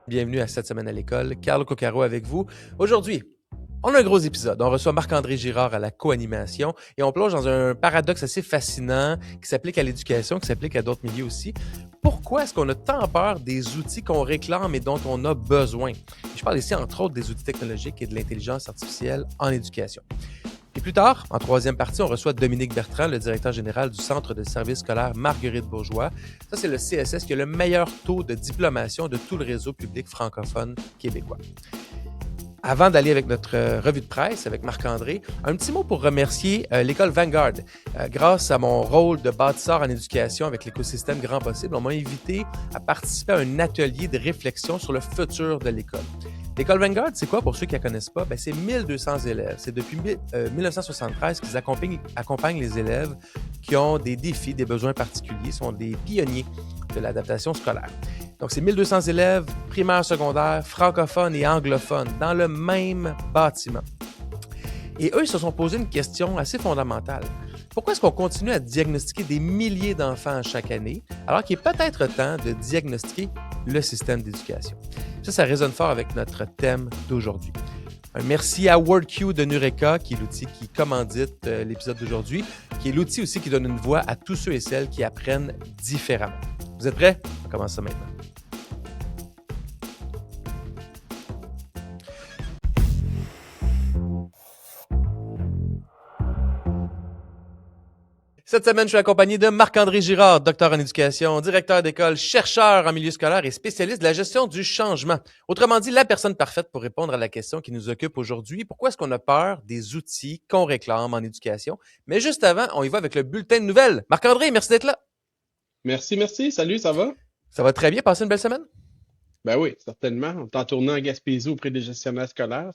Bienvenue à cette semaine à l'école. Carlo Coccaro avec vous. Aujourd'hui, on a un gros épisode. On reçoit Marc-André Girard à la co-animation et on plonge dans un paradoxe assez fascinant qui s'applique à l'éducation, qui s'applique à d'autres milieux aussi. Pourquoi est-ce qu'on a tant peur des outils qu'on réclame et dont on a besoin? Je parle ici entre autres des outils technologiques et de l'intelligence artificielle en éducation. Et plus tard, en troisième partie, on reçoit Dominique Bertrand, le directeur général du Centre de services scolaires Marguerite-Bourgeois. Ça, c'est le CSS qui a le meilleur taux de diplomation de tout le réseau public francophone québécois. Avant d'aller avec notre revue de presse avec Marc-André, un petit mot pour remercier l'école Vanguard. Grâce à mon rôle de bâtisseur en éducation avec l'écosystème Grand Possible, on m'a invité à participer à un atelier de réflexion sur le futur de l'école. L'école Vanguard, c'est quoi pour ceux qui ne la connaissent pas? C'est 1200 élèves. C'est depuis 1973 qu'ils accompagnent les élèves qui ont des défis, des besoins particuliers, sont des pionniers de l'adaptation scolaire. Donc, c'est 1200 élèves, primaires, secondaires, francophones et anglophones, dans le même bâtiment. Et eux, ils se sont posé une question assez fondamentale. Pourquoi est-ce qu'on continue à diagnostiquer des milliers d'enfants chaque année, alors qu'il est peut-être temps de diagnostiquer le système d'éducation? Ça résonne fort avec notre thème d'aujourd'hui. Un merci à WordQ de Nureka, qui est l'outil qui commandite l'épisode d'aujourd'hui, qui est l'outil aussi qui donne une voix à tous ceux et celles qui apprennent différemment. Vous êtes prêts? On commence ça maintenant. Cette semaine, je suis accompagné de Marc-André Girard, docteur en éducation, directeur d'école, chercheur en milieu scolaire et spécialiste de la gestion du changement. Autrement dit, la personne parfaite pour répondre à la question qui nous occupe aujourd'hui. Pourquoi est-ce qu'on a peur des outils qu'on réclame en éducation? Mais juste avant, on y va avec le bulletin de nouvelles. Marc-André, merci d'être là. Merci. Salut, ça va? Ça va très bien. Passez une belle semaine? Ben oui, certainement. On est en tournant en Gaspésie auprès des gestionnaires scolaires.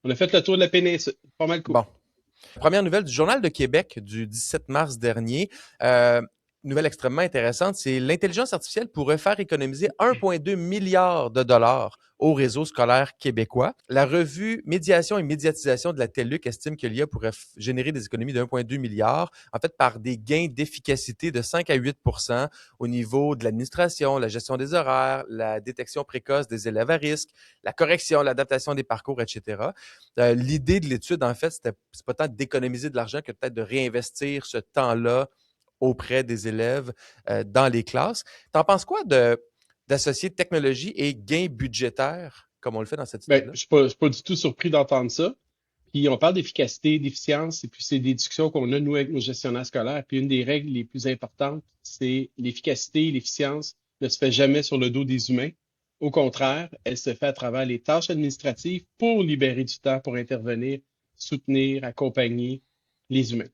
On a fait le tour de la péninsule. Pas mal cool. Bon. Première nouvelle du Journal de Québec du 17 mars dernier. Nouvelle extrêmement intéressante, c'est l'intelligence artificielle pourrait faire économiser 1,2 milliard de dollars au réseau scolaire québécois. La revue Médiation et médiatisation de la TELUC estime que l'IA pourrait générer des économies de 1,2 milliard, en fait par des gains d'efficacité de 5 à 8% au niveau de l'administration, la gestion des horaires, la détection précoce des élèves à risque, la correction, l'adaptation des parcours, etc. L'idée de l'étude, en fait, c'est pas tant d'économiser de l'argent que peut-être de réinvestir ce temps-là auprès des élèves dans les classes. T'en penses quoi d'associer technologie et gains budgétaires, comme on le fait dans cette Ben, étude-là? je suis pas du tout surpris d'entendre ça. Puis on parle d'efficacité, d'efficience, et puis c'est des discussions qu'on a, nous, avec nos gestionnaires scolaires. Puis une des règles les plus importantes, c'est l'efficacité et l'efficience ne se fait jamais sur le dos des humains. Au contraire, elle se fait à travers les tâches administratives pour libérer du temps pour intervenir, soutenir, accompagner les humains.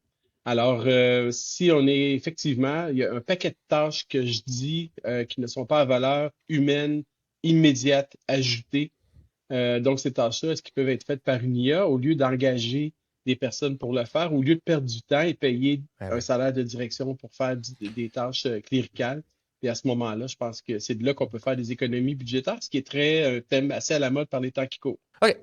Alors, si on est effectivement, il y a un paquet de tâches que je dis qui ne sont pas à valeur humaine, immédiate, ajoutée. Donc, ces tâches-là, est-ce qu'ils peuvent être faites par une IA au lieu d'engager des personnes pour le faire, au lieu de perdre du temps et payer Ah un oui. salaire de direction pour faire des tâches cléricales? Et à ce moment-là, je pense que c'est de là qu'on peut faire des économies budgétaires, ce qui est un thème assez à la mode par les temps qui courent. OK.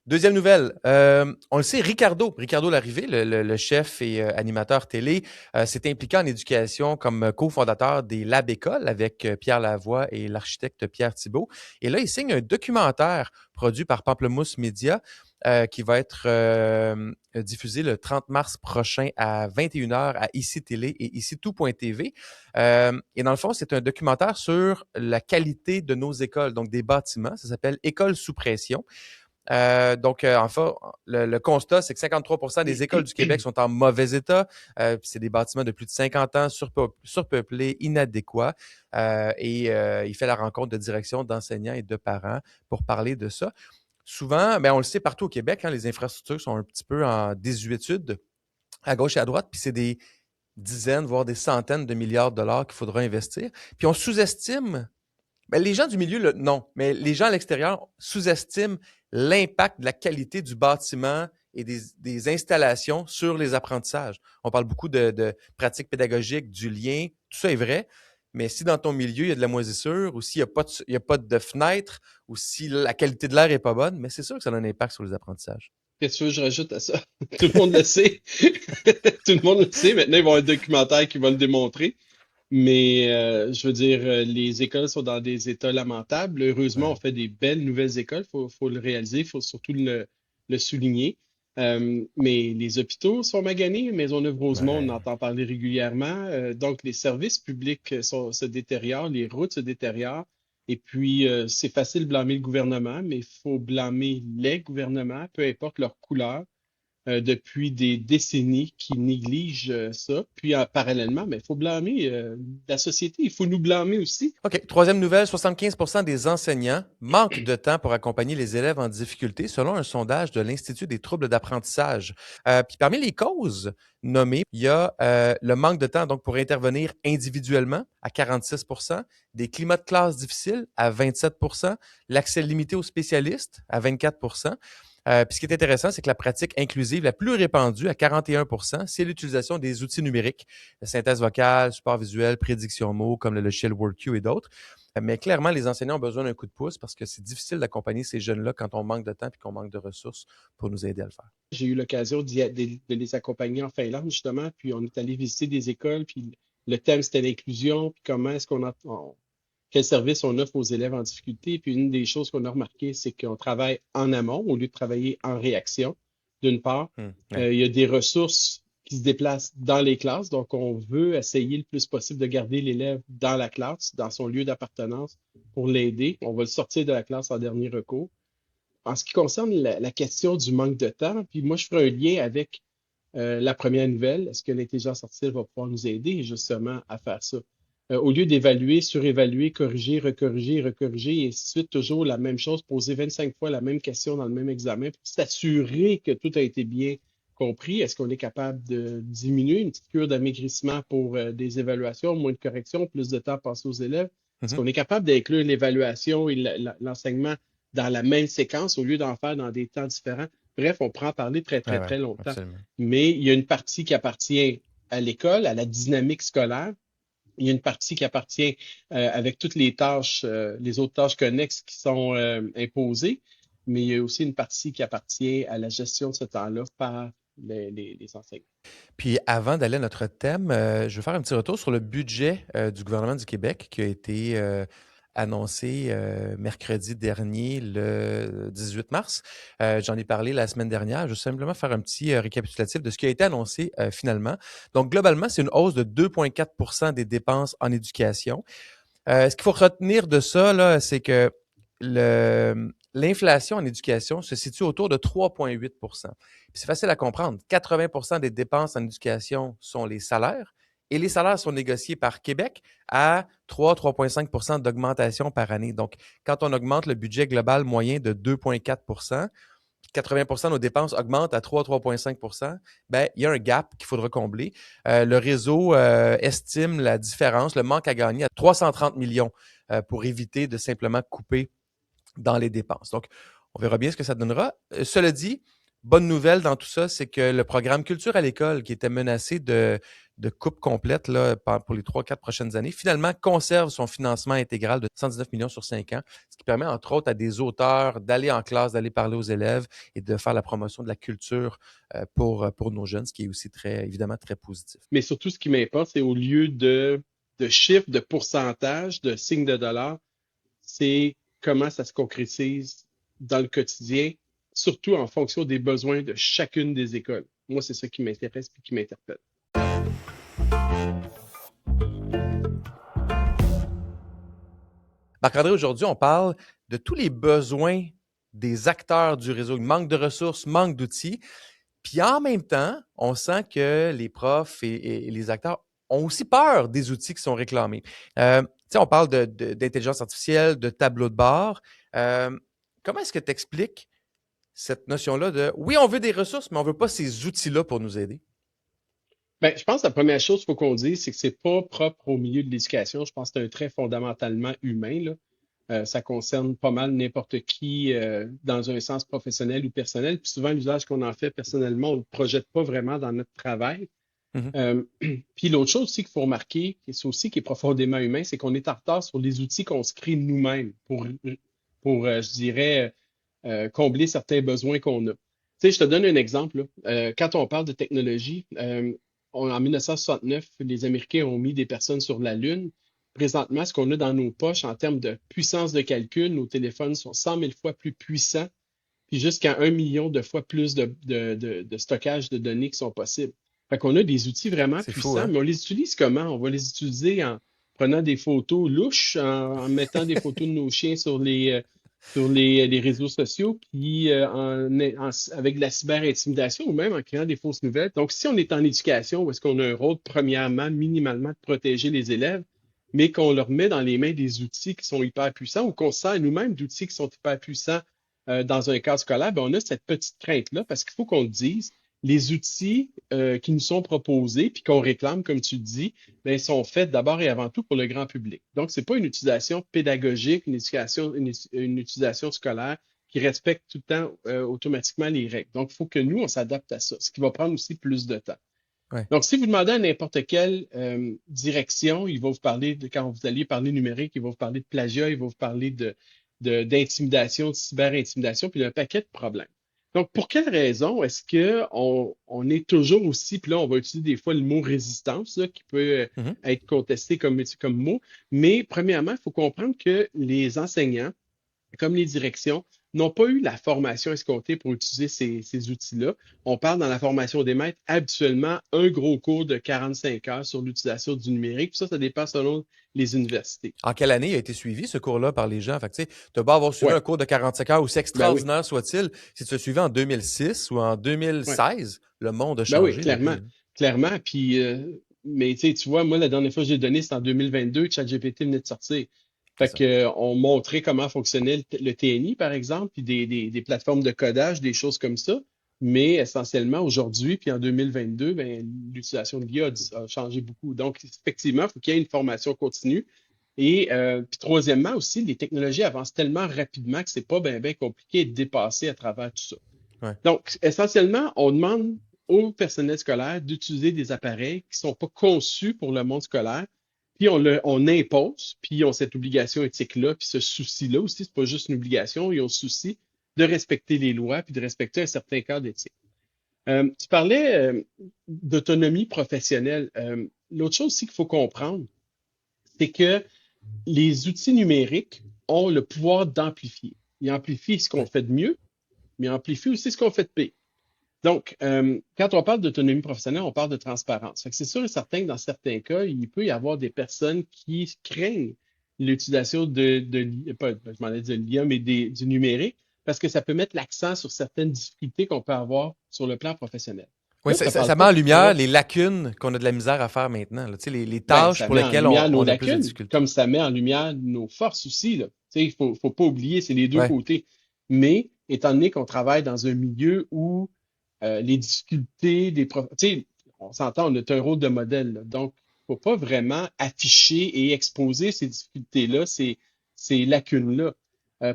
Deuxième nouvelle, on le sait, Ricardo Larrivé, le chef et animateur télé, s'est impliqué en éducation comme cofondateur des Lab Écoles avec Pierre Lavoie et l'architecte Pierre Thibault. Et là, il signe un documentaire produit par Pamplemousse Média qui va être diffusé le 30 mars prochain à 21h à ICI Télé et ICI Tout.tv. Et dans le fond, c'est un documentaire sur la qualité de nos écoles, donc des bâtiments. Ça s'appelle École sous pression. Enfin, le constat, c'est que 53% des écoles du Québec sont en mauvais état. C'est des bâtiments de plus de 50 ans, surpeuplés, inadéquats. Il fait la rencontre de direction, d'enseignants et de parents pour parler de ça. Souvent, on le sait partout au Québec, les infrastructures sont un petit peu en désuétude à gauche et à droite, puis c'est des dizaines, voire des centaines de milliards de dollars qu'il faudra investir. Puis on sous-estime les gens du milieu, non, mais les gens à l'extérieur sous-estiment l'impact de la qualité du bâtiment et des installations sur les apprentissages. On parle beaucoup de pratiques pédagogiques, du lien, tout ça est vrai, mais si dans ton milieu, il y a de la moisissure, ou s'il n'y a pas de fenêtre, ou si la qualité de l'air n'est pas bonne, mais c'est sûr que ça a un impact sur les apprentissages. Qu'est-ce que je rajoute à ça? Tout le monde le sait. Tout le monde le sait. Maintenant, il va y avoir un documentaire qui va le démontrer. Mais je veux dire, les écoles sont dans des états lamentables. Heureusement, on Ouais. fait des belles nouvelles écoles. Faut le réaliser, faut surtout le souligner. Mais les hôpitaux sont maganés. Maisonneuve-Rosemont, on Ouais. entend parler régulièrement. Donc, les services publics se détériorent, les routes se détériorent. Et puis, c'est facile de blâmer le gouvernement, mais il faut blâmer les gouvernements, peu importe leur couleur depuis des décennies qui négligent ça. Puis parallèlement, mais il faut blâmer la société, il faut nous blâmer aussi. OK. Troisième nouvelle, 75% des enseignants manquent de temps pour accompagner les élèves en difficulté, selon un sondage de l'Institut des troubles d'apprentissage. Puis parmi les causes nommées, il y a le manque de temps donc pour intervenir individuellement à 46%, des climats de classe difficiles à 27%, l'accès limité aux spécialistes à 24%. Puis ce qui est intéressant, c'est que la pratique inclusive la plus répandue à 41%, c'est l'utilisation des outils numériques, la synthèse vocale, support visuel, prédiction mots comme le logiciel WordQ et d'autres. Mais clairement, les enseignants ont besoin d'un coup de pouce parce que c'est difficile d'accompagner ces jeunes-là quand on manque de temps et qu'on manque de ressources pour nous aider à le faire. J'ai eu l'occasion de les accompagner en Finlande, justement, puis on est allé visiter des écoles, puis le thème, c'était l'inclusion, puis comment est-ce quel service on offre aux élèves en difficulté. Puis une des choses qu'on a remarqué, c'est qu'on travaille en amont au lieu de travailler en réaction, d'une part. Ouais. Il y a des ressources qui se déplacent dans les classes, donc on veut essayer le plus possible de garder l'élève dans la classe, dans son lieu d'appartenance, pour l'aider. On va le sortir de la classe en dernier recours. En ce qui concerne la question du manque de temps, puis moi, je ferai un lien avec la première nouvelle. Est-ce que l'intelligence artificielle va pouvoir nous aider justement à faire ça? Au lieu d'évaluer, surévaluer, corriger, recorriger, recorriger, et ainsi de suite, toujours la même chose, poser 25 fois la même question dans le même examen pour s'assurer que tout a été bien compris. Est-ce qu'on est capable de diminuer une petite cure d'amaigrissement pour des évaluations, moins de corrections, plus de temps passé aux élèves? Est-ce Mhm. qu'on est capable d'inclure l'évaluation et l'enseignement dans la même séquence au lieu d'en faire dans des temps différents? Bref, on pourra en parler très, Ouais, très, ouais, très longtemps. absolument. Mais il y a une partie qui appartient à l'école, à la dynamique scolaire. Il y a une partie qui appartient avec toutes les tâches, les autres tâches connexes qui sont imposées, mais il y a aussi une partie qui appartient à la gestion de ce temps-là par les enseignants. Puis avant d'aller à notre thème, je vais faire un petit retour sur le budget du gouvernement du Québec qui a été annoncé mercredi dernier, le 18 mars. J'en ai parlé la semaine dernière. Je vais simplement faire un petit récapitulatif de ce qui a été annoncé finalement. Donc, globalement, c'est une hausse de 2,4 des dépenses en éducation. Ce qu'il faut retenir de ça, là, c'est que l'inflation en éducation se situe autour de 3,8 %. C'est facile à comprendre. 80 des dépenses en éducation sont les salaires et les salaires sont négociés par Québec à 3,5 % d'augmentation par année. Donc, quand on augmente le budget global moyen de 2,4 %, 80 de nos dépenses augmentent à 3,5 %, ben, il y a un gap qu'il faudra combler. Le réseau estime la différence, le manque à gagner à 330 millions pour éviter de simplement couper dans les dépenses. Donc, on verra bien ce que ça donnera. Cela dit, bonne nouvelle dans tout ça, c'est que le programme Culture à l'école, qui était menacé de coupe complète là, pour les 3-4 prochaines années, finalement conserve son financement intégral de 119 millions sur 5 ans, ce qui permet entre autres à des auteurs d'aller en classe, d'aller parler aux élèves et de faire la promotion de la culture pour nos jeunes, ce qui est aussi très, évidemment très positif. Mais surtout, ce qui m'importe, c'est au lieu de chiffres, de pourcentage, de signes de dollars, c'est comment ça se concrétise dans le quotidien, surtout en fonction des besoins de chacune des écoles. Moi, c'est ça qui m'intéresse et qui m'interpelle. Marc-André, aujourd'hui, on parle de tous les besoins des acteurs du réseau. Il manque de ressources, manque d'outils. Puis en même temps, on sent que les profs et les acteurs ont aussi peur des outils qui sont réclamés. On parle d'intelligence artificielle, de tableau de bord. Euh, Comment est-ce que tu expliques cette notion-là de oui, on veut des ressources, mais on ne veut pas ces outils-là pour nous aider? Ben, je pense que la première chose qu'il faut qu'on dise, c'est que c'est pas propre au milieu de l'éducation. Je pense que c'est un trait fondamentalement humain, là. Ça concerne pas mal n'importe qui dans un sens professionnel ou personnel. Puis souvent, l'usage qu'on en fait personnellement, on ne le projette pas vraiment dans notre travail. Mhm. Euh, puis l'autre chose aussi qu'il faut remarquer, et c'est aussi qui est profondément humain, c'est qu'on est en retard sur les outils qu'on se crée nous-mêmes pour je dirais, combler certains besoins qu'on a. Tu sais, je te donne un exemple, là. Quand on parle de technologie, en 1969, les Américains ont mis des personnes sur la Lune. Présentement, ce qu'on a dans nos poches en termes de puissance de calcul, nos téléphones sont 100 000 fois plus puissants, puis jusqu'à 1 million de fois plus de stockage de données qui sont possibles. Fait qu'on a des outils vraiment C'est fou, puissants, hein? mais on les utilise comment? On va les utiliser en prenant des photos louches, en mettant des photos de nos chiens sur les réseaux sociaux, puis avec de la cyber-intimidation ou même en créant des fausses nouvelles. Donc, si on est en éducation, où est-ce qu'on a un rôle, premièrement, minimalement, de protéger les élèves, mais qu'on leur met dans les mains des outils qui sont hyper puissants ou qu'on sert nous-mêmes d'outils qui sont hyper puissants dans un cadre scolaire, ben, on a cette petite crainte-là parce qu'il faut qu'on le dise, les outils qui nous sont proposés puis qu'on réclame, comme tu le dis, ben, sont faits d'abord et avant tout pour le grand public. Donc, c'est pas une utilisation pédagogique, une utilisation scolaire qui respecte tout le temps automatiquement les règles. Donc, il faut que nous, on s'adapte à ça, ce qui va prendre aussi plus de temps. Ouais. Donc, si vous demandez à n'importe quelle direction, il va vous parler quand vous allez parler numérique, il va vous parler de plagiat, il va vous parler d'intimidation, de cyber-intimidation, puis d'un paquet de problèmes. Donc, pour quelle raison est-ce qu'on est toujours aussi, puis là, on va utiliser des fois le mot résistance, là, qui peut Mhm. être contesté comme mot, mais premièrement, il faut comprendre que les enseignants, comme les directions, n'ont pas eu la formation escomptée pour utiliser ces outils-là. On parle dans la formation des maîtres habituellement un gros cours de 45 heures sur l'utilisation du numérique. Puis ça dépend selon les universités. En quelle année a été suivi ce cours-là par les gens? Fait que, tu sais, tu as beau avoir suivi Ouais, un cours de 45 heures, aussi ben oui, extraordinaire soit-il, si tu l'as suivi en 2006 ou en ouais, 2016, le monde a ben oui, changé clairement, depuis, hein. clairement. Puis, mais tu vois, moi, la dernière fois que j'ai donné, c'était en 2022, ChatGPT venait de sortir. C'est Fait ça. que, on montrait comment fonctionnait le TNI, par exemple, puis des plateformes de codage, des choses comme ça. Mais essentiellement, aujourd'hui, puis en 2022, ben, l'utilisation de l'IA a changé beaucoup. Donc, effectivement, il faut qu'il y ait une formation continue. Et puis troisièmement aussi, les technologies avancent tellement rapidement que c'est pas bien compliqué de dépasser à travers tout ça. Ouais. Donc, essentiellement, on demande au personnel scolaire d'utiliser des appareils qui sont pas conçus pour le monde scolaire, puis on impose, puis ils ont cette obligation éthique-là, puis ce souci-là aussi, c'est pas juste une obligation, ils ont le souci de respecter les lois, puis de respecter un certain cadre d'éthique. Tu parlais d'autonomie professionnelle. L'autre chose aussi qu'il faut comprendre, c'est que les outils numériques ont le pouvoir d'amplifier. Ils amplifient ce qu'on Ouais. fait de mieux, mais ils amplifient aussi ce qu'on fait de pire. Donc, quand on parle d'autonomie professionnelle, on parle de transparence. Fait que c'est sûr et certain que dans certains cas, il peut y avoir des personnes qui craignent l'utilisation je m'en ai dit de l'IA, mais du numérique, parce que ça peut mettre l'accent sur certaines difficultés qu'on peut avoir sur le plan professionnel. Oui, Là, ça, ça ça- parle ça met pas en de lumière toi. les lacunes qu'on a de la misère à faire maintenant, là. Tu sais, les Ben, tâches ça pour met en lesquelles lumière nos on a plus de lacunes, difficultés. comme ça met en lumière nos forces aussi, là. Tu sais, il faut pas oublier, c'est les deux Ouais. côtés. Mais, étant donné qu'on travaille dans un milieu où les difficultés tu sais, on s'entend, on a un rôle de modèle, là. Donc, faut pas vraiment afficher et exposer ces difficultés-là, ces lacunes-là.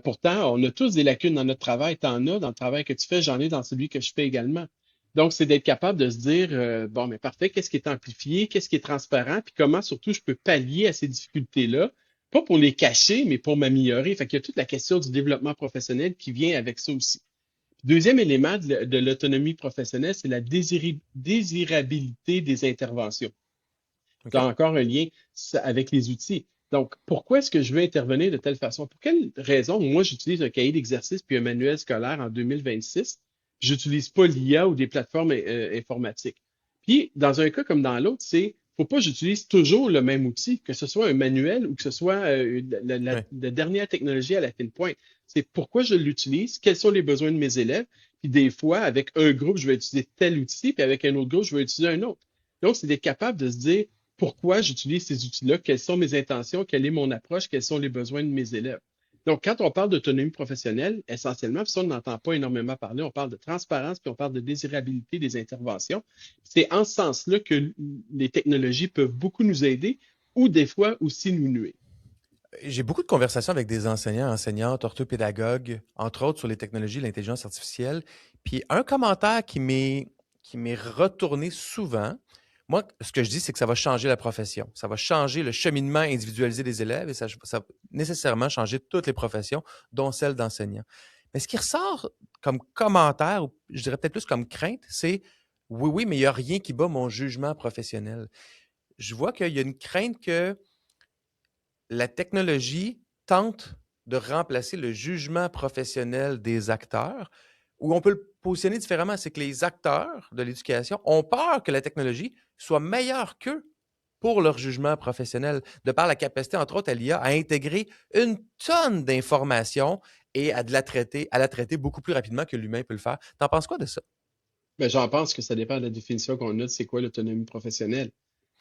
Pourtant, on a tous des lacunes dans notre travail. T'en as dans le travail que tu fais, j'en ai dans celui que je fais également. Donc, c'est d'être capable de se dire, bon, mais parfait, qu'est-ce qui est amplifié, qu'est-ce qui est transparent, puis comment surtout je peux pallier à ces difficultés-là, pas pour les cacher, mais pour m'améliorer. Fait qu'il y a toute la question du développement professionnel qui vient avec ça aussi. Deuxième élément de l'autonomie professionnelle, c'est la désirabilité des interventions. Tu as OK. encore un lien avec les outils. Donc, pourquoi est-ce que je veux intervenir de telle façon? Pour quelle raison, moi, j'utilise un cahier d'exercice puis un manuel scolaire en 2026, puis j'utilise pas l'IA ou des plateformes informatiques. Puis, dans un cas comme dans l'autre, faut pas que j'utilise toujours le même outil, que ce soit un manuel ou que ce soit Ouais. la dernière technologie à la fine pointe. C'est pourquoi je l'utilise, quels sont les besoins de mes élèves, puis des fois, avec un groupe, je vais utiliser tel outil, puis avec un autre groupe, je vais utiliser un autre. Donc, c'est d'être capable de se dire, pourquoi j'utilise ces outils-là, quelles sont mes intentions, quelle est mon approche, quels sont les besoins de mes élèves. Donc, quand on parle d'autonomie professionnelle, essentiellement, puis ça, on n'entend pas énormément parler, on parle de transparence, puis on parle de désirabilité des interventions. C'est en ce sens-là que les technologies peuvent beaucoup nous aider ou des fois aussi nous nuire. J'ai beaucoup de conversations avec des enseignants, enseignantes, orthopédagogues, entre autres sur les technologies, l'intelligence artificielle. Puis un commentaire qui m'est retourné souvent, moi, ce que je dis, c'est que ça va changer la profession. Ça va changer le cheminement individualisé des élèves et ça va nécessairement changer toutes les professions, dont celle d'enseignant. Mais ce qui ressort comme commentaire, ou je dirais peut-être plus comme crainte, c'est Oui, oui, mais il n'y a rien qui bat mon jugement professionnel. Je vois qu'il y a une crainte que la technologie tente de remplacer le jugement professionnel des acteurs, ou on peut le positionner différemment, c'est que les acteurs de l'éducation ont peur que la technologie soit meilleure qu'eux pour leur jugement professionnel, de par la capacité, entre autres, à l'IA, à intégrer une tonne d'informations et à la traiter beaucoup plus rapidement que l'humain peut le faire. T'en penses quoi de ça? Ben, j'en pense que ça dépend de la définition qu'on a de c'est quoi l'autonomie professionnelle.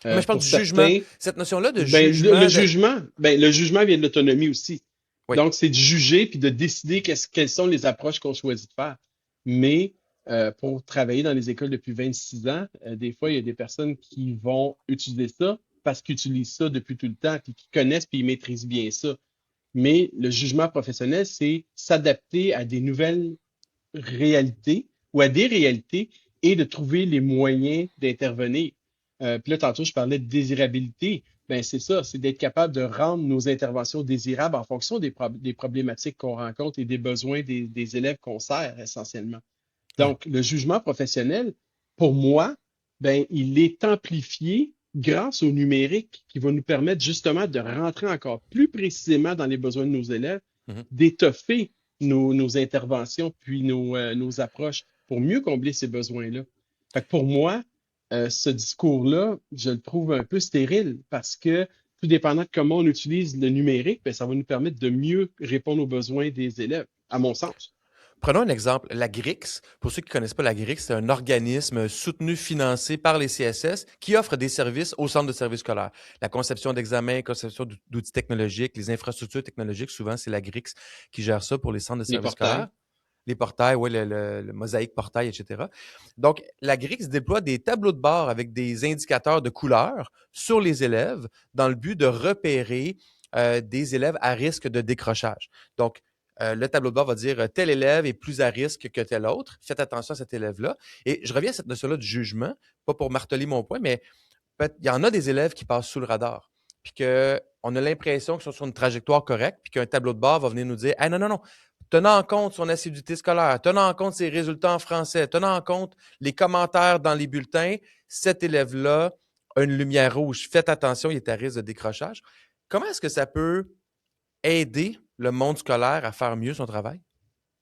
Mais je parle Pour du jugement. certains, Cette notion-là de ben, le jugement de... jugement, ben, le jugement vient de l'autonomie aussi. Oui. Donc, c'est de juger puis de décider quelles sont les approches qu'on choisit de faire. Mais pour travailler dans les écoles depuis 26 ans, des fois, il y a des personnes qui vont utiliser ça parce qu'ils utilisent ça depuis tout le temps, puis qui connaissent puis ils maîtrisent bien ça. Mais le jugement professionnel, c'est s'adapter à des nouvelles réalités ou à des réalités et de trouver les moyens d'intervenir. Puis là, tantôt, je parlais de désirabilité. Ben, c'est ça, c'est d'être capable de rendre nos interventions désirables en fonction des problématiques qu'on rencontre et des besoins des élèves qu'on sert essentiellement. Ouais. Donc, le jugement professionnel, pour moi, ben, il est amplifié grâce au numérique qui va nous permettre justement de rentrer encore plus précisément dans les besoins de nos élèves, Mhm. d'étoffer nos interventions puis nos approches pour mieux combler ces besoins-là. Fait que pour moi, ce discours-là, je le trouve un peu stérile parce que tout dépendant de comment on utilise le numérique, ben, ça va nous permettre de mieux répondre aux besoins des élèves, à mon sens. Prenons un exemple, la GRIX. Pour ceux qui ne connaissent pas la GRIX, c'est un organisme soutenu, financé par les CSS qui offre des services au centre de services scolaires. La conception d'examens, conception d'outils technologiques, les infrastructures technologiques, souvent c'est la GRIX qui gère ça pour les centres de Les services scolaires. portails. Les portails, oui, le mosaïque portail, etc. Donc, la GRIX déploie des tableaux de bord avec des indicateurs de couleurs sur les élèves dans le but de repérer des élèves à risque de décrochage. Donc, le tableau de bord va dire tel élève est plus à risque que tel autre. Faites attention à cet élève-là. Et je reviens à cette notion-là de jugement, pas pour marteler mon point, mais il y en a des élèves qui passent sous le radar. Puis qu'on a l'impression qu'ils sont sur une trajectoire correcte, puis qu'un tableau de bord va venir nous dire hey, non, non, non, tenant en compte son assiduité scolaire, tenant en compte ses résultats en français, tenant en compte les commentaires dans les bulletins, cet élève-là a une lumière rouge. Faites attention, il est à risque de décrochage. Comment est-ce que ça peut aider le monde scolaire à faire mieux son travail?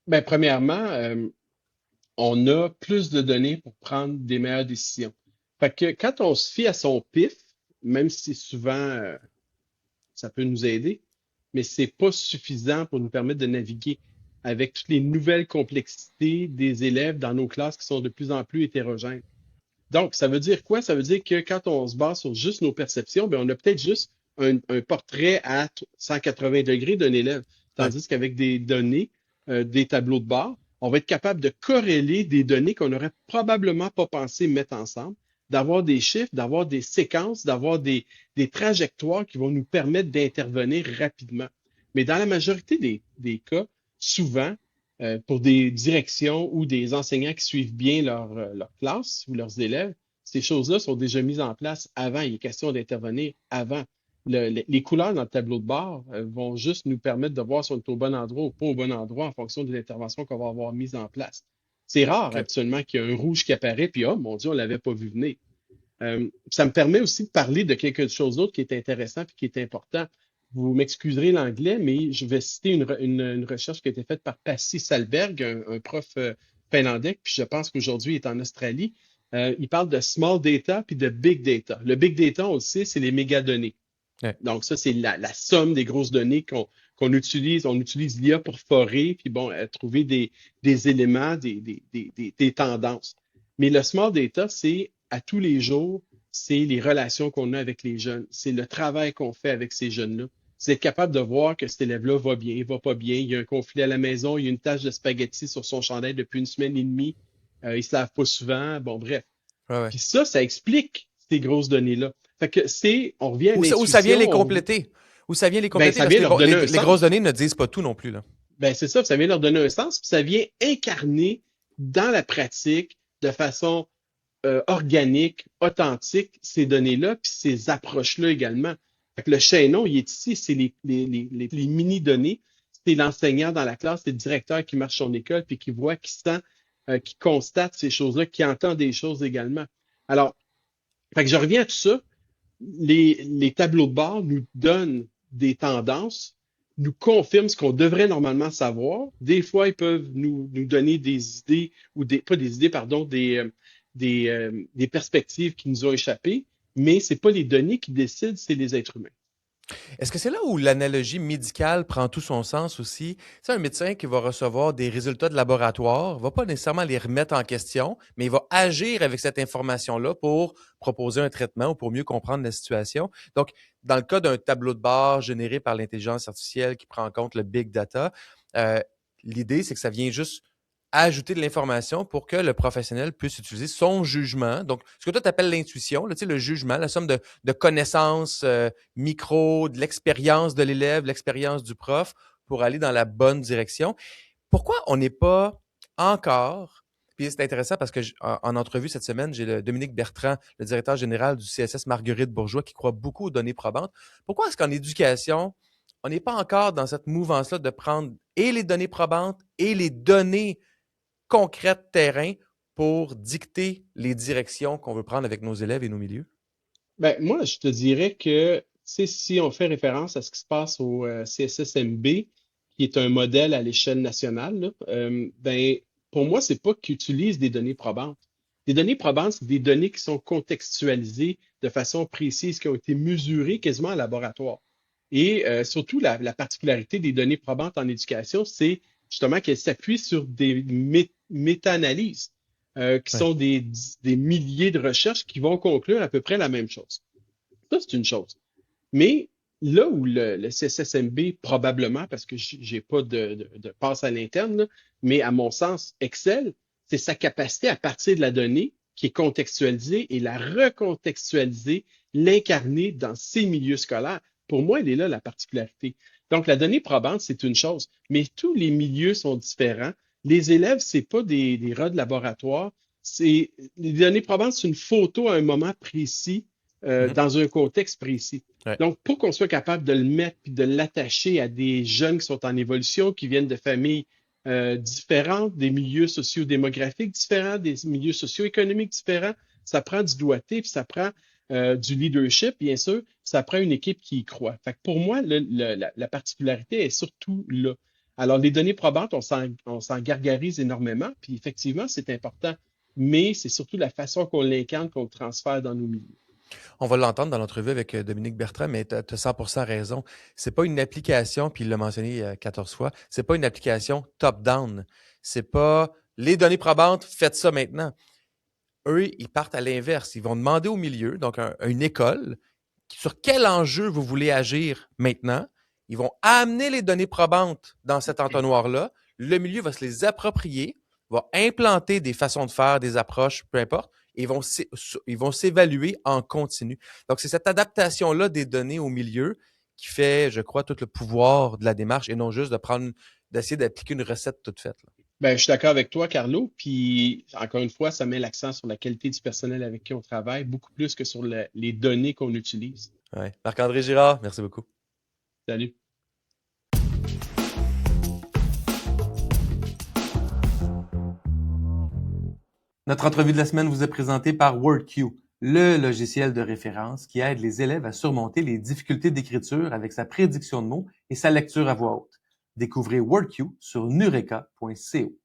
Ben, premièrement, on a plus de données pour prendre des meilleures décisions. Fait que quand on se fie à son pif, même si souvent ça peut nous aider, mais c'est pas suffisant pour nous permettre de naviguer avec toutes les nouvelles complexités des élèves dans nos classes qui sont de plus en plus hétérogènes. Donc, ça veut dire quoi? Ça veut dire que quand on se base sur juste nos perceptions, ben, on a peut-être juste un portrait à 180 degrés d'un élève. Ouais. Tandis qu'avec des données, des tableaux de bord, on va être capable de corréler des données qu'on n'aurait probablement pas pensé mettre ensemble, d'avoir des chiffres, d'avoir des séquences, d'avoir des trajectoires qui vont nous permettre d'intervenir rapidement. Mais dans la majorité des cas, souvent, pour des directions ou des enseignants qui suivent bien leur classe ou leurs élèves, ces choses-là sont déjà mises en place avant. Il est question d'intervenir avant. Les couleurs dans le tableau de bord vont juste nous permettre de voir si on est au bon endroit ou pas au bon endroit en fonction des interventions qu'on va avoir mises en place. C'est rare OK. habituellement qu'il y ait un rouge qui apparaît, puis oh mon Dieu, on l'avait pas vu venir. Ça me permet aussi de parler de quelque chose d'autre qui est intéressant et qui est important. Vous m'excuserez l'anglais, mais je vais citer une recherche qui a été faite par Pasi Salberg, un prof finlandais, puis je pense qu'aujourd'hui il est en Australie. Il parle de small data puis de big data. Le big data, on le sait, c'est les mégadonnées. Ouais. Donc, ça, c'est la somme des grosses données qu'on utilise. On utilise l'IA pour forer, puis bon, trouver des éléments, des tendances. Mais le small data, c'est à tous les jours, c'est les relations qu'on a avec les jeunes. C'est le travail qu'on fait avec ces jeunes-là. C'est être capable de voir que cet élève-là va bien, il va pas bien, il y a un conflit à la maison, il y a une tache de spaghetti sur son chandail depuis une semaine et demie, il se lave pas souvent, bon, bref. Ouais, ouais. Puis ça explique ces grosses données-là. Fait que on revient à Où ça vient l'intuition, les compléter? Où ça vient les ben, compléter? ça Parce vient que leur donner un les grosses sens. données ne disent pas tout non plus, là. Ben, c'est ça, ça vient leur donner un sens, puis ça vient incarner dans la pratique de façon organique, authentique, ces données-là, puis ces approches-là également. Fait que le chaînon, il est ici, c'est les mini-données. C'est l'enseignant dans la classe, c'est le directeur qui marche son école, puis qui voit, qui sent qui constate ces choses-là, qui entend des choses également. Alors, fait que je reviens à tout ça. Les tableaux de bord nous donnent des tendances, nous confirment ce qu'on devrait normalement savoir. Des fois, ils peuvent nous donner des idées, ou pas des idées, pardon, des perspectives qui nous ont échappé, mais c'est pas les données qui décident, c'est les êtres humains. Est-ce que c'est là où l'analogie médicale prend tout son sens aussi? C'est un médecin qui va recevoir des résultats de laboratoire, va pas nécessairement les remettre en question, mais il va agir avec cette information-là pour proposer un traitement ou pour mieux comprendre la situation. Donc, dans le cas d'un tableau de bord généré par l'intelligence artificielle qui prend en compte le big data, euh, l'idée, c'est que ça vient juste ajouter de l'information pour que le professionnel puisse utiliser son jugement. Donc, ce que toi, tu appelles l'intuition, là, tu sais, le jugement, la somme de connaissances micro, de l'expérience de l'élève, de l'expérience du prof pour aller dans la bonne direction. Pourquoi on n'est pas encore, puis c'est intéressant parce que en entrevue cette semaine, j'ai le Dominique Bertrand, le directeur général du CSS Marguerite Bourgeois, qui croit beaucoup aux données probantes. Pourquoi est-ce qu'en éducation, on n'est pas encore dans cette mouvance-là de prendre et les données probantes et les données concrètes terrain pour dicter les directions qu'on veut prendre avec nos élèves et nos milieux? Ben, moi, je te dirais que, tu sais, si on fait référence à ce qui se passe au CSSMB, qui est un modèle à l'échelle nationale, là, ben, pour moi, c'est pas qu'ils utilisent des données probantes. Des données probantes, c'est des données qui sont contextualisées de façon précise, qui ont été mesurées quasiment en laboratoire. Et surtout, la particularité des données probantes en éducation, c'est justement qu'elles s'appuient sur des méta-analyses qui Ouais. sont des milliers de recherches qui vont conclure à peu près la même chose. Ça, c'est une chose. Mais là où le CSSMB, probablement, parce que j'ai pas de passe à l'interne, là, mais à mon sens, Excel, c'est sa capacité à partir de la donnée qui est contextualisée et la recontextualiser, l'incarner dans ses milieux scolaires. Pour moi, elle est là la particularité. Donc, la donnée probante, c'est une chose, mais tous les milieux sont différents. Les élèves, c'est pas des rats de laboratoire. Les données probantes, c'est une photo à un moment précis, Mhm. dans un contexte précis. Ouais. Donc, pour qu'on soit capable de le mettre puis de l'attacher à des jeunes qui sont en évolution, qui viennent de familles différentes, des milieux socio-démographiques différents, des milieux socio-économiques différents, ça prend du doigté, puis ça prend du leadership, bien sûr, ça prend une équipe qui y croit. Fait que pour moi, la particularité est surtout là. Alors, les données probantes, on s'en gargarise énormément, puis effectivement, c'est important, mais c'est surtout la façon qu'on l'incarne, qu'on le transfère dans nos milieux. On va l'entendre dans l'entrevue avec Dominique Bertrand, mais tu as 100% raison. C'est pas une application, puis il l'a mentionné 14 fois, c'est pas une application top-down. C'est pas les données probantes, faites ça maintenant. Eux, ils partent à l'inverse. Ils vont demander au milieu, donc une école, sur quel enjeu vous voulez agir maintenant. Ils vont amener les données probantes dans cet entonnoir-là. Le milieu va se les approprier, va implanter des façons de faire, des approches, peu importe, et ils vont s'évaluer en continu. Donc, c'est cette adaptation-là des données au milieu qui fait, je crois, tout le pouvoir de la démarche et non juste d'essayer d'appliquer une recette toute faite, là. Ben, je suis d'accord avec toi, Carlo. Puis, encore une fois, ça met l'accent sur la qualité du personnel avec qui on travaille, beaucoup plus que sur les données qu'on utilise. Ouais. Marc-André Girard, merci beaucoup. Salut. Notre entrevue de la semaine vous est présentée par WordQ, le logiciel de référence qui aide les élèves à surmonter les difficultés d'écriture avec sa prédiction de mots et sa lecture à voix haute. Découvrez WordQ sur nureka.co.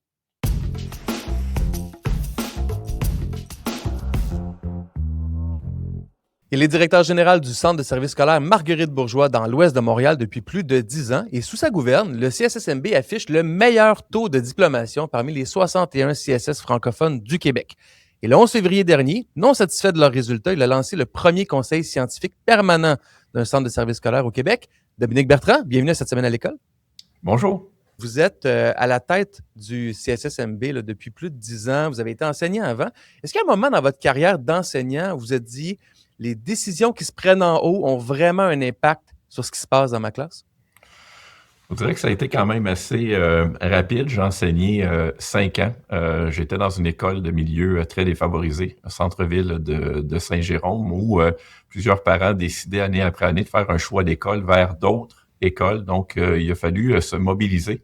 Il est directeur général du Centre de services scolaires Marguerite Bourgeois dans l'ouest de Montréal depuis plus de 10 ans et sous sa gouverne, le CSSMB affiche le meilleur taux de diplomation parmi les 61 CSS francophones du Québec. Et le 11 février dernier, non satisfait de leurs résultats, il a lancé le premier conseil scientifique permanent d'un centre de services scolaires au Québec. Dominique Bertrand, bienvenue à cette semaine à l'école. Bonjour. Vous êtes à la tête du CSSMB là, depuis plus de 10 ans. Vous avez été enseignant avant. Est-ce qu'à un moment dans votre carrière d'enseignant, vous vous êtes dit les décisions qui se prennent en haut ont vraiment un impact sur ce qui se passe dans ma classe? Je dirais que ça a été quand même assez rapide. J'ai enseigné 5 ans. J'étais dans une école de milieu très défavorisé, au centre-ville de Saint-Jérôme, où plusieurs parents décidaient année après année de faire un choix d'école vers d'autres écoles. Donc, il a fallu se mobiliser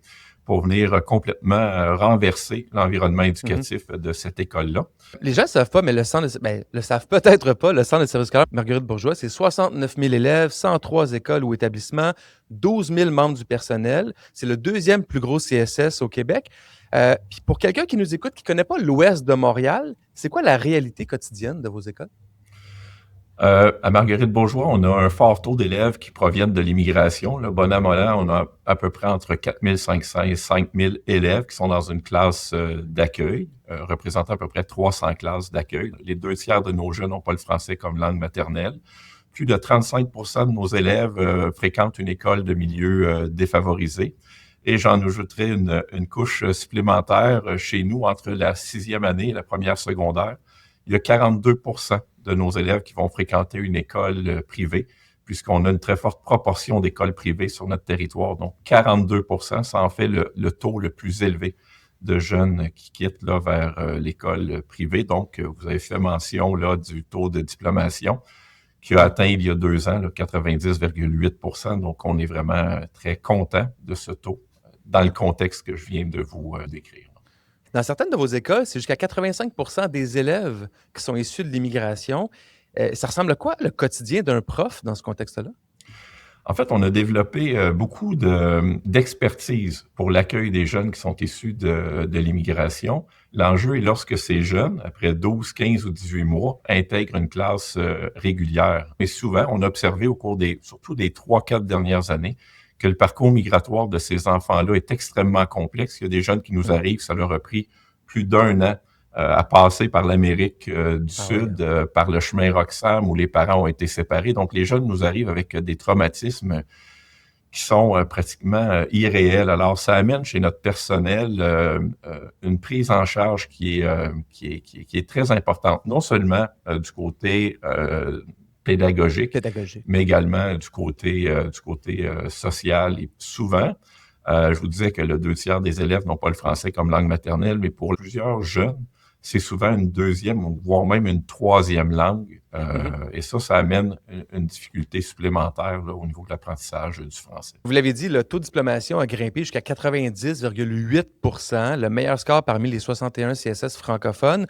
pour venir complètement renverser l'environnement éducatif de cette école-là. Les gens ne savent pas, mais le centre le savent peut-être pas, le centre de service scolaire Marguerite Bourgeois, c'est 69 000 élèves, 103 écoles ou établissements, 12 000 membres du personnel. C'est le deuxième plus gros CSS au Québec. Puis pour quelqu'un qui nous écoute, qui ne connaît pas l'ouest de Montréal, c'est quoi la réalité quotidienne de vos écoles? À Marguerite Bourgeois, on a un fort taux d'élèves qui proviennent de l'immigration. Là, bon an, on a à peu près entre 4 500 et 5 000 élèves qui sont dans une classe d'accueil, représentant à peu près 300 classes d'accueil. Les 2 tiers de nos jeunes n'ont pas le français comme langue maternelle. Plus de 35 de nos élèves fréquentent une école de milieu défavorisé. Et j'en ajouterai une couche supplémentaire chez nous entre la 6e année et la première secondaire. Il y a 42 de nos élèves qui vont fréquenter une école privée, puisqu'on a une très forte proportion d'écoles privées sur notre territoire. Donc, 42 ça en fait le taux le plus élevé de jeunes qui quittent là, vers l'école privée. Donc, vous avez fait mention là, du taux de diplomation qui a atteint il y a 2 ans là, 90,8 Donc, on est vraiment très content de ce taux dans le contexte que je viens de vous décrire. Dans certaines de vos écoles, c'est jusqu'à 85 des élèves qui sont issus de l'immigration. Ça ressemble à quoi le quotidien d'un prof dans ce contexte-là? En fait, on a développé beaucoup d'expertise pour l'accueil des jeunes qui sont issus de l'immigration. L'enjeu est lorsque ces jeunes, après 12, 15 ou 18 mois, intègrent une classe régulière. Mais souvent, on a observé au cours surtout des 3-4 dernières années, que le parcours migratoire de ces enfants-là est extrêmement complexe. Il y a des jeunes qui nous arrivent, ça leur a pris plus d'1 an à passer par l'Amérique du Sud, par le chemin Roxham où les parents ont été séparés. Donc, les jeunes nous arrivent avec des traumatismes qui sont pratiquement irréels. Alors, ça amène chez notre personnel une prise en charge qui est très importante, non seulement du côté pédagogique, mais également du côté social. Et souvent, je vous disais que le 2 tiers des élèves n'ont pas le français comme langue maternelle, mais pour plusieurs jeunes, c'est souvent une 2e, voire même une 3e langue. Et ça amène une difficulté supplémentaire là, au niveau de l'apprentissage du français. Vous l'avez dit, le taux de diplomation a grimpé jusqu'à 90,8 le meilleur score parmi les 61 CSS francophones.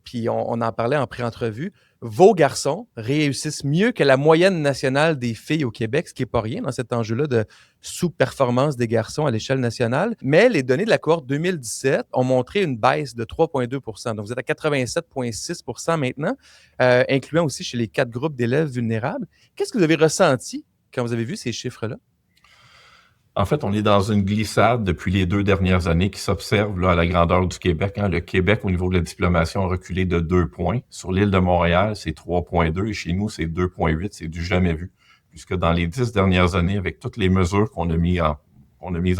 Puis on en parlait en pré-entrevue, vos garçons réussissent mieux que la moyenne nationale des filles au Québec, ce qui n'est pas rien dans cet enjeu-là de sous-performance des garçons à l'échelle nationale. Mais les données de la cohorte 2017 ont montré une baisse de 3,2 Donc, vous êtes à 87,6 maintenant, incluant aussi chez les 4 groupes d'élèves vulnérables. Qu'est-ce que vous avez ressenti quand vous avez vu ces chiffres-là? En fait, on est dans une glissade depuis les 2 dernières années qui s'observe là, à la grandeur du Québec. Le Québec, au niveau de la diplomation, a reculé de 2 points. Sur l'île de Montréal, c'est 3,2 et chez nous, c'est 2,8. C'est du jamais vu, puisque dans les 10 dernières années, avec toutes les mesures qu'on a mises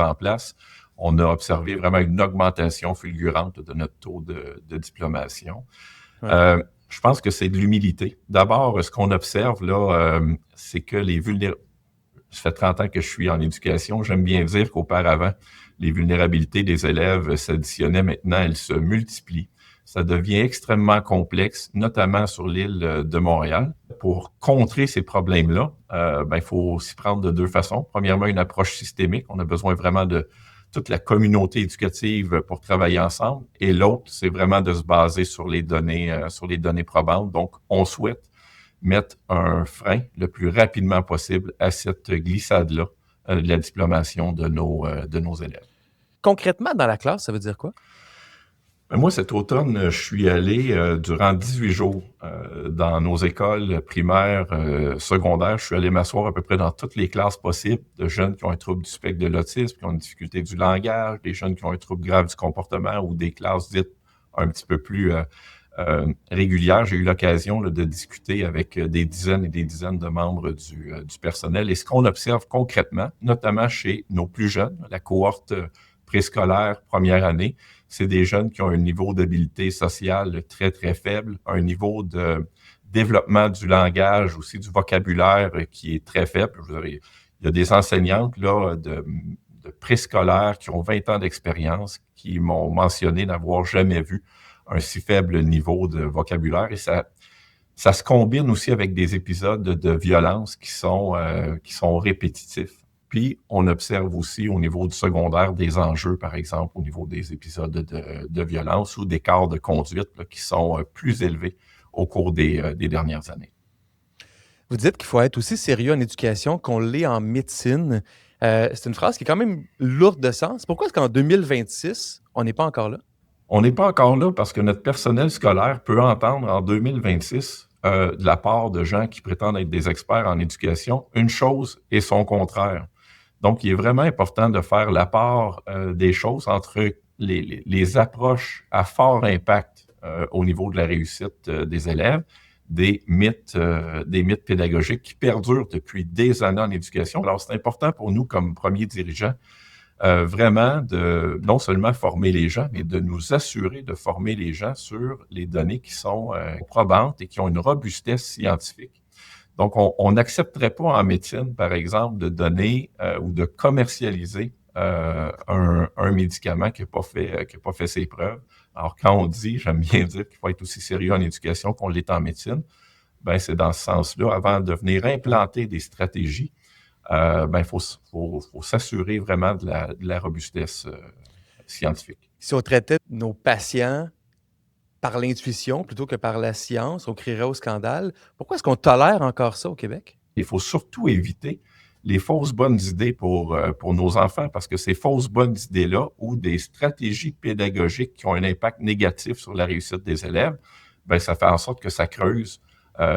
en place, on a observé vraiment une augmentation fulgurante de notre taux de diplomation. Ouais. Je pense que c'est de l'humilité. D'abord, ce qu'on observe là, c'est que les vulnérables. Ça fait 30 ans que je suis en éducation. J'aime bien dire qu'auparavant, les vulnérabilités des élèves s'additionnaient. Maintenant, elles se multiplient. Ça devient extrêmement complexe, notamment sur l'île de Montréal. Pour contrer ces problèmes-là, il faut s'y prendre de 2 façons. Premièrement, une approche systémique. On a besoin vraiment de toute la communauté éducative pour travailler ensemble. Et l'autre, c'est vraiment de se baser sur les données probantes. Donc, on souhaite mettre un frein le plus rapidement possible à cette glissade-là de la diplomation de nos élèves. Concrètement, dans la classe, ça veut dire quoi? Moi, cet automne, je suis allé durant 18 jours dans nos écoles primaires, secondaires. Je suis allé m'asseoir à peu près dans toutes les classes possibles de jeunes qui ont un trouble du spectre de l'autisme, qui ont une difficulté du langage, des jeunes qui ont un trouble grave du comportement ou des classes dites un petit peu plus régulière. J'ai eu l'occasion de discuter avec des dizaines et des dizaines de membres du personnel. Et ce qu'on observe concrètement, notamment chez nos plus jeunes, la cohorte préscolaire première année, c'est des jeunes qui ont un niveau d'habileté sociale très, très faible, un niveau de développement du langage, aussi du vocabulaire qui est très faible. Il y a des enseignantes là, de préscolaire qui ont 20 ans d'expérience qui m'ont mentionné n'avoir jamais vu un si faible niveau de vocabulaire. Et ça se combine aussi avec des épisodes de violence qui sont répétitifs. Puis, on observe aussi au niveau du secondaire des enjeux, par exemple, au niveau des épisodes de violence ou d'écarts de conduite là, qui sont plus élevés au cours des dernières années. Vous dites qu'il faut être aussi sérieux en éducation qu'on l'est en médecine. C'est une phrase qui est quand même lourde de sens. Pourquoi est-ce qu'en 2026, on n'est pas encore là? On n'est pas encore là parce que notre personnel scolaire peut entendre en 2026 de la part de gens qui prétendent être des experts en éducation une chose et son contraire. Donc, il est vraiment important de faire la part des choses entre les approches à fort impact au niveau de la réussite des élèves, des mythes pédagogiques qui perdurent depuis des années en éducation. Alors, c'est important pour nous, comme premiers dirigeants, vraiment de non seulement former les gens, mais de nous assurer de former les gens sur les données qui sont probantes et qui ont une robustesse scientifique. Donc, on n'accepterait pas en médecine, par exemple, de donner ou de commercialiser un médicament qui n'a pas fait ses preuves. Alors, quand on dit, j'aime bien dire qu'il faut être aussi sérieux en éducation qu'on l'est en médecine, ben c'est dans ce sens-là, avant de venir implanter des stratégies, il faut s'assurer vraiment de la robustesse scientifique. Si on traitait nos patients par l'intuition plutôt que par la science, on crierait au scandale. Pourquoi est-ce qu'on tolère encore ça au Québec? Il faut surtout éviter les fausses bonnes idées pour nos enfants, parce que ces fausses bonnes idées-là ou des stratégies pédagogiques qui ont un impact négatif sur la réussite des élèves, ben ça fait en sorte que ça creuse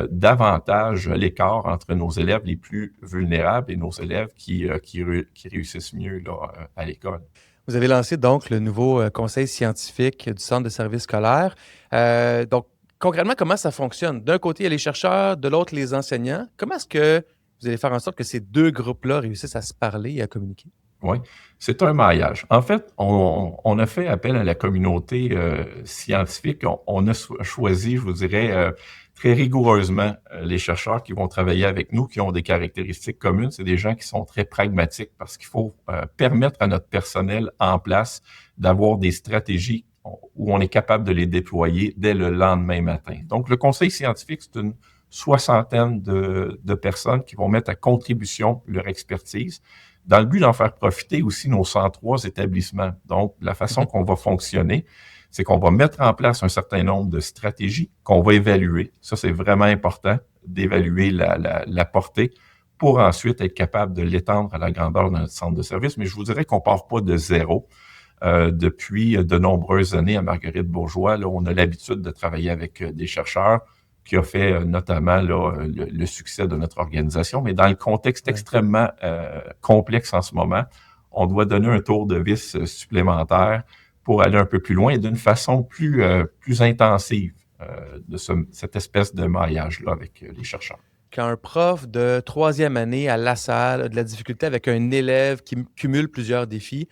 davantage l'écart entre nos élèves les plus vulnérables et nos élèves qui réussissent mieux là, à l'école. Vous avez lancé donc le nouveau conseil scientifique du Centre de services scolaires. Donc, concrètement, comment ça fonctionne? D'un côté, il y a les chercheurs, de l'autre, les enseignants. Comment est-ce que vous allez faire en sorte que ces deux groupes-là réussissent à se parler et à communiquer? Oui, c'est un maillage. En fait, on a fait appel à la communauté scientifique. On a choisi, je vous dirais, très rigoureusement les chercheurs qui vont travailler avec nous, qui ont des caractéristiques communes. C'est des gens qui sont très pragmatiques parce qu'il faut permettre à notre personnel en place d'avoir des stratégies où on est capable de les déployer dès le lendemain matin. Donc, le conseil scientifique, c'est une soixantaine de personnes qui vont mettre à contribution leur expertise dans le but d'en faire profiter aussi nos 103 établissements. Donc, la façon qu'on va fonctionner, c'est qu'on va mettre en place un certain nombre de stratégies qu'on va évaluer. Ça, c'est vraiment important d'évaluer la portée pour ensuite être capable de l'étendre à la grandeur de notre centre de service. Mais je vous dirais qu'on part pas de zéro. Depuis de nombreuses années à Marguerite Bourgeois, là, on a l'habitude de travailler avec des chercheurs qui a fait notamment là, le succès de notre organisation. Mais dans le contexte extrêmement complexe en ce moment, on doit donner un tour de vis supplémentaire pour aller un peu plus loin et d'une façon plus intensive de cette espèce de maillage-là avec les chercheurs. Quand un prof de troisième année à La Salle a de la difficulté avec un élève qui cumule plusieurs défis,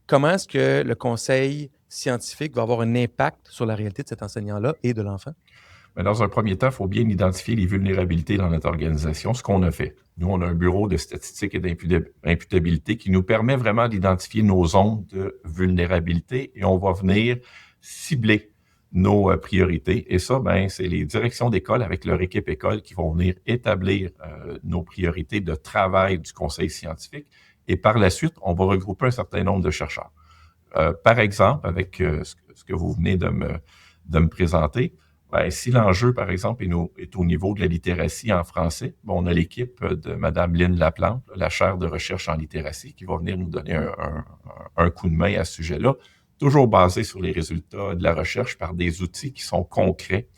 comment est-ce que le conseil scientifique va avoir un impact sur la réalité de cet enseignant-là et de l'enfant? Mais dans un premier temps, il faut bien identifier les vulnérabilités dans notre organisation, ce qu'on a fait. Nous, on a un bureau de statistiques et d'imputabilité qui nous permet vraiment d'identifier nos zones de vulnérabilité et on va venir cibler nos priorités. Et ça, ben, c'est les directions d'école avec leur équipe école qui vont venir établir nos priorités de travail du conseil scientifique. Et par la suite, on va regrouper un certain nombre de chercheurs. Par exemple, avec ce que vous venez de me présenter, ben, si l'enjeu, par exemple, est au niveau de la littératie en français, bon, on a l'équipe de Mme Lynne Laplante, la chaire de recherche en littératie, qui va venir nous donner un coup de main à ce sujet-là, toujours basé sur les résultats de la recherche par des outils qui sont concrets.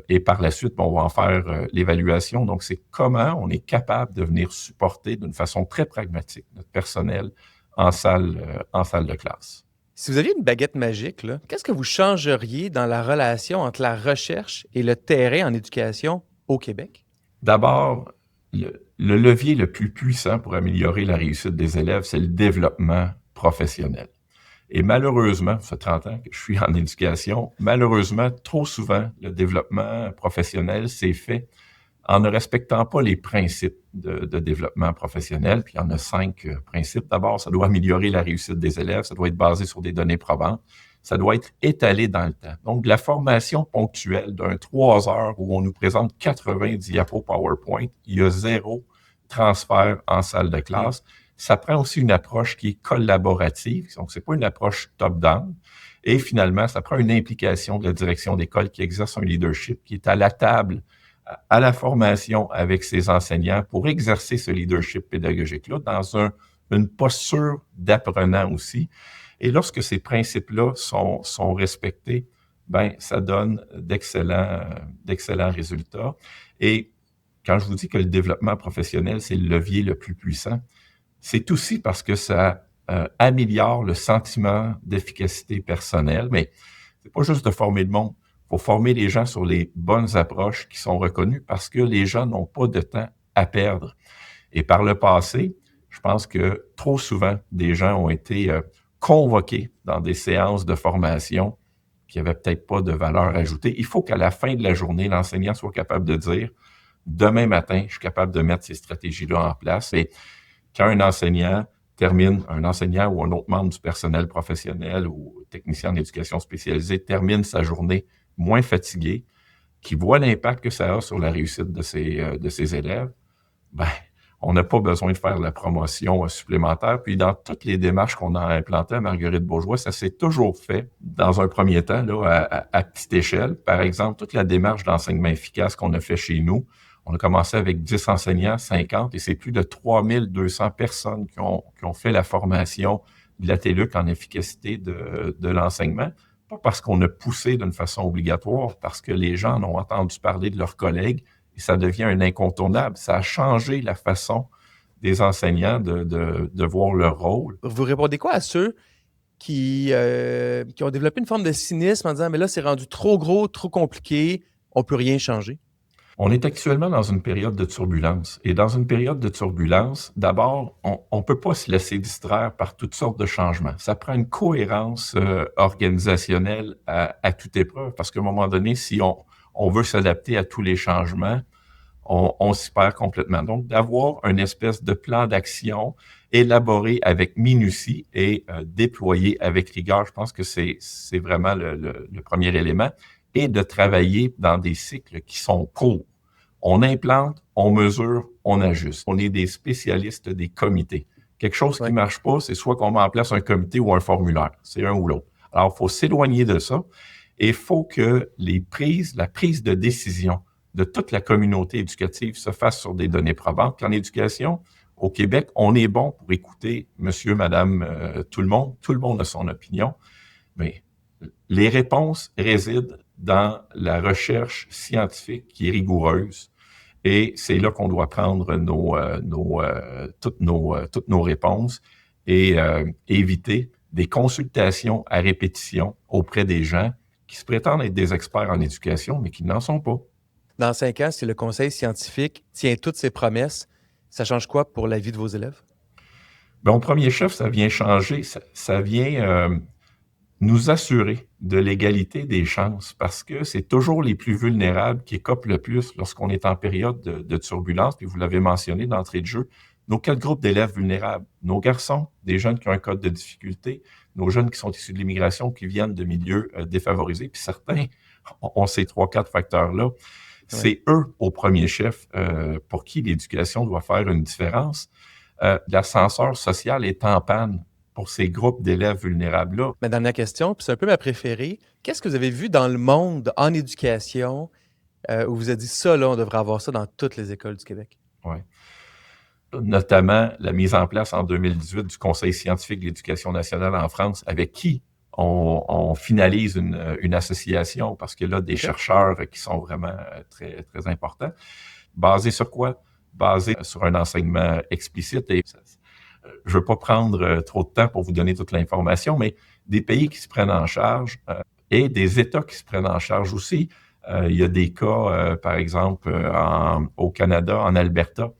Et par la suite, bon, on va en faire l'évaluation. Donc, c'est comment on est capable de venir supporter d'une façon très pragmatique notre personnel en salle de classe. Si vous aviez une baguette magique, là, qu'est-ce que vous changeriez dans la relation entre la recherche et le terrain en éducation au Québec? D'abord, le levier le plus puissant pour améliorer la réussite des élèves, c'est le développement professionnel. Et malheureusement, ça fait 30 ans que je suis en éducation, malheureusement, trop souvent, le développement professionnel s'est fait en ne respectant pas les principes de développement professionnel. Puis il y en a 5 principes. D'abord, ça doit améliorer la réussite des élèves, ça doit être basé sur des données probantes, ça doit être étalé dans le temps. Donc, de la formation ponctuelle d'un 3 heures où on nous présente 80 diapos PowerPoint, il y a 0 transfert en salle de classe. ça prend aussi une approche qui est collaborative. Donc, c'est pas une approche top-down. Et finalement, ça prend une implication de la direction d'école qui exerce un leadership, qui est à la table, à la formation avec ses enseignants pour exercer ce leadership pédagogique-là dans une posture d'apprenant aussi. Et lorsque ces principes-là sont respectés, ben ça donne d'excellents résultats. Et quand je vous dis que le développement professionnel, c'est le levier le plus puissant, c'est aussi parce que ça améliore le sentiment d'efficacité personnelle. Mais c'est pas juste de former le monde. Il faut former les gens sur les bonnes approches qui sont reconnues parce que les gens n'ont pas de temps à perdre. Et par le passé, je pense que trop souvent, des gens ont été convoqués dans des séances de formation qui n'avaient peut-être pas de valeur ajoutée. Il faut qu'à la fin de la journée, l'enseignant soit capable de dire « Demain matin, je suis capable de mettre ces stratégies-là en place. » Et quand un enseignant ou un autre membre du personnel professionnel ou technicien en éducation spécialisée termine sa journée moins fatigué, qui voit l'impact que ça a sur la réussite de ses élèves, ben, on n'a pas besoin de faire de la promotion supplémentaire. Puis dans toutes les démarches qu'on a implantées à Marguerite-Bourgeoys, ça s'est toujours fait dans un premier temps là, à petite échelle. Par exemple, toute la démarche d'enseignement efficace qu'on a fait chez nous, on a commencé avec 10 enseignants, 50, et c'est plus de 3200 personnes qui ont fait la formation de la TELUC en efficacité de l'enseignement. Pas parce qu'on a poussé d'une façon obligatoire, parce que les gens en ont entendu parler de leurs collègues et ça devient un incontournable. Ça a changé la façon des enseignants de voir leur rôle. Vous répondez quoi à ceux qui ont développé une forme de cynisme en disant « mais là, c'est rendu trop gros, trop compliqué, on peut rien changer ». On est actuellement dans une période de turbulence. Et dans une période de turbulence, d'abord, on peut pas se laisser distraire par toutes sortes de changements. Ça prend une cohérence organisationnelle à toute épreuve, parce qu'à un moment donné, si on veut s'adapter à tous les changements, on s'y perd complètement. Donc, d'avoir une espèce de plan d'action élaboré avec minutie et déployé avec rigueur, je pense que c'est vraiment le premier élément, et de travailler dans des cycles qui sont courts. On implante, on mesure, on ajuste. On est des spécialistes des comités. Quelque chose qui marche pas, c'est soit qu'on met en place un comité ou un formulaire. C'est un ou l'autre. Alors, il faut s'éloigner de ça et il faut que la prise de décision de toute la communauté éducative se fasse sur des données probantes. En éducation, au Québec, on est bon pour écouter monsieur, madame, tout le monde. Tout le monde a son opinion. Mais les réponses résident dans la recherche scientifique qui est rigoureuse et c'est là qu'on doit prendre toutes nos réponses et éviter des consultations à répétition auprès des gens qui se prétendent être des experts en éducation, mais qui n'en sont pas. Dans 5 ans, si le conseil scientifique tient toutes ses promesses, ça change quoi pour la vie de vos élèves? Bien, au premier chef, ça vient changer, ça vient nous assurer de l'égalité des chances parce que c'est toujours les plus vulnérables qui écopent le plus lorsqu'on est en période de turbulence. Puis vous l'avez mentionné d'entrée de jeu, nos 4 groupes d'élèves vulnérables, nos garçons, des jeunes qui ont un code de difficulté, nos jeunes qui sont issus de l'immigration, qui viennent de milieux défavorisés, puis certains ont ces 3-4 facteurs-là. C'est eux, au premier chef, pour qui l'éducation doit faire une différence. L'ascenseur social est en panne pour ces groupes d'élèves vulnérables-là. Ma dernière question, puis c'est un peu ma préférée. Qu'est-ce que vous avez vu dans le monde en éducation où vous avez dit ça, là, on devrait avoir ça dans toutes les écoles du Québec? Oui. Notamment la mise en place en 2018 du Conseil scientifique de l'éducation nationale en France, avec qui on finalise une association, parce que là, des chercheurs qui sont vraiment très, très importants. Basé sur quoi? Basé sur un enseignement explicite. Et je ne veux pas prendre trop de temps pour vous donner toute l'information, mais des pays qui se prennent en charge et des États qui se prennent en charge aussi. Il y a des cas, par exemple, au Canada, en Alberta,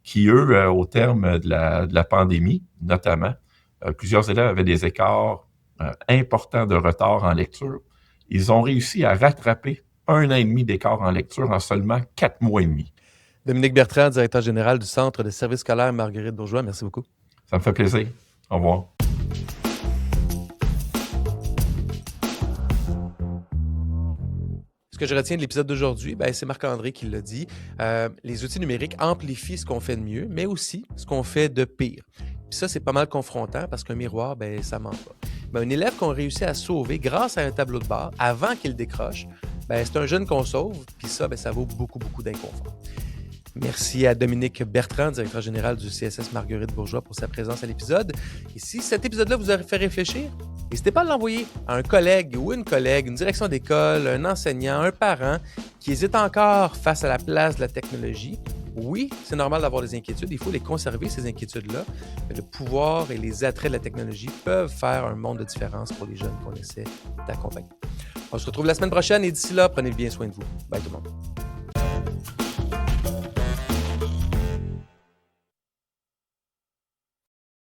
qui, eux, au terme de la pandémie, notamment, plusieurs élèves avaient des écarts importants de retard en lecture. Ils ont réussi à rattraper 1 an et demi d'écart en lecture en seulement 4 mois et demi. Dominique Bertrand, directeur général du Centre de services scolaires Marguerite-Bourgeoys, merci beaucoup. Ça me fait plaisir. Au revoir. Ce que je retiens de l'épisode d'aujourd'hui, c'est Marc-André qui l'a dit. Les outils numériques amplifient ce qu'on fait de mieux, mais aussi ce qu'on fait de pire. Puis ça, c'est pas mal confrontant parce qu'un miroir, ben ça ment pas. Mais un élève qu'on réussit à sauver grâce à un tableau de bord avant qu'il décroche, ben c'est un jeune qu'on sauve, puis ça, ben ça vaut beaucoup, beaucoup d'inconfort. Merci à Dominique Bertrand, directeur général du CSS Marguerite Bourgeois, pour sa présence à l'épisode. Et si cet épisode-là vous a fait réfléchir, n'hésitez pas à l'envoyer à un collègue ou une collègue, une direction d'école, un enseignant, un parent qui hésite encore face à la place de la technologie. Oui, c'est normal d'avoir des inquiétudes, il faut les conserver, ces inquiétudes-là. Mais le pouvoir et les attraits de la technologie peuvent faire un monde de différence pour les jeunes qu'on essaie d'accompagner. On se retrouve la semaine prochaine et d'ici là, prenez bien soin de vous. Bye tout le monde.